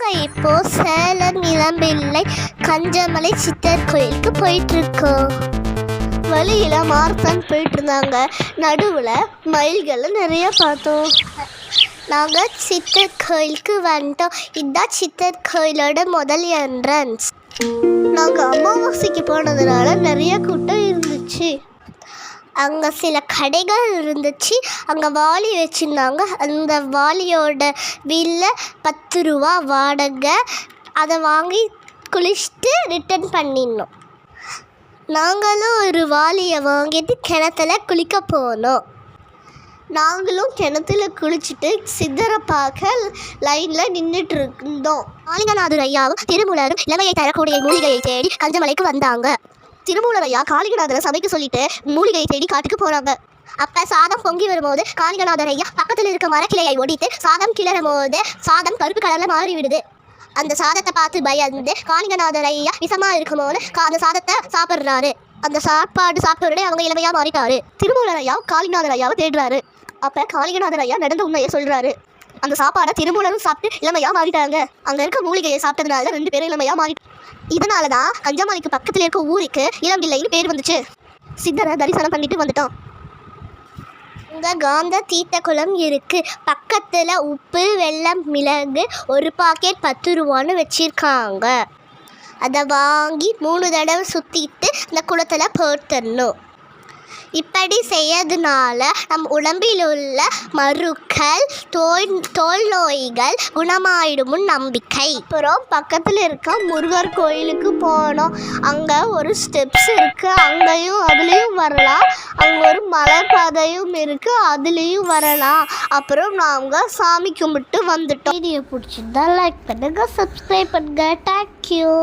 நாங்கள் இப்போ சேலம் இளம்பிள்ளை கஞ்சமலை சித்தர் கோயிலுக்கு போயிட்டுருக்கோம். வழியில் மார்த்தான் போயிட்டு இருந்தாங்க. நடுவில் மயில்களை நிறைய பார்த்தோம். நாங்கள் சித்தர் கோயிலுக்கு வந்துட்டோம். இதுதான் சித்தர் கோயிலோட முதல் என்ட்ரன்ஸ். நாங்கள் அமாவாசைக்கு போனதுனால நிறைய கூட்டம் இருந்துச்சு. அங்கே சில கடைகள் இருந்துச்சு. அங்கே வாளி வச்சுருந்தாங்க. அந்த வாளியோட பில்ல 10 ரூபா வாடகை. அதை வாங்கி குளிச்சுட்டு ரிட்டர்ன் பண்ணிடணும். நாங்களும் ஒரு வாளியை வாங்கிட்டு கிணத்துல குளிக்க போனோம். நாங்களும் கிணத்துல குளிச்சுட்டு சித்தரை பார்க்க லைனில் நின்றுட்டு இருந்தோம். காளிங்கநாதர் ஐயாவும் திருமூலரும் இளமையை தரக்கூடிய மூலிகையை தேடி கஞ்சமலைக்கு வந்தாங்க. திருமூலர் ஐயா காளிங்கநாதரை சமைக்க சொல்லிட்டு மூலிகையை தேடி காட்டுக்கு போகிறாங்க. அப்போ சாதம் பொங்கி வரும்போது காளிங்கநாதர் ஐயா பக்கத்தில் இருக்க மரக்கிளையை ஒடித்து சாதம் கிளறும் போது சாதம் கருப்பு கலரில் மாறிவிடுது. அந்த சாதத்தை பார்த்து பயந்து காளிங்கநாதர் ஐயா விஷமாக இருக்கும்போது அந்த சாதத்தை சாப்பிட்றாரு. அந்த சாப்பாடு சாப்பிட்ட உடனே அவங்க இளமையாக மாறிட்டாரு. திருமூலர் ஐயா காளிங்கநாதர் ஐயாவை தேடுறாரு. அப்போ காளிங்கநாதர் ஐயா நடந்த உண்மையை சொல்கிறாரு. அந்த சாப்பாடை திருமூலரும் சாப்பிட்டு இளமையாக மாறிட்டாங்க. அங்கே இருக்க மூலிகையை சாப்பிட்டதுனால 2 பேரும் இளமையாக மாறிட்டாங்க. இதனால தான் கஞ்சமலைக்கு பக்கத்தில் இருக்க ஊருக்கு இளம்பிள்ளைன்னு பேர் வந்துச்சு. சித்தரை தரிசனம் பண்ணிட்டு வந்துட்டோம். இங்கே காந்த தீர்த்த குளம் இருக்குது. பக்கத்தில் உப்பு வெல்லம் மிளகு ஒரு பாக்கெட் 10 ரூபான்னு வச்சுருக்காங்க. அதை வாங்கி 3 தடவை சுற்றிட்டு இந்த குளத்தில் போட்டுடணும். இப்படி செய்யறதுனால நம் உடம்பில் உள்ள மருக்கள் தோல் நோய்கள் குணமாயிடும் நம்பிக்கை. அப்புறம் பக்கத்தில் இருக்க முருகர் கோயிலுக்கு போனோம். அங்கே ஒரு ஸ்டெப்ஸ் இருக்குது. அதுலேயும் வரலாம். அங்கே ஒரு மலை பாதையும் இருக்குது. அதுலேயும் வரலாம். அப்புறம் நாங்கள் சாமி கும்பிட்டு வந்துட்டோம். வீடியோ பிடிச்சிருந்தா லைக் பண்ணுங்கள், சப்ஸ்கிரைப் பண்ணுங்கள். தேங்க்யூ.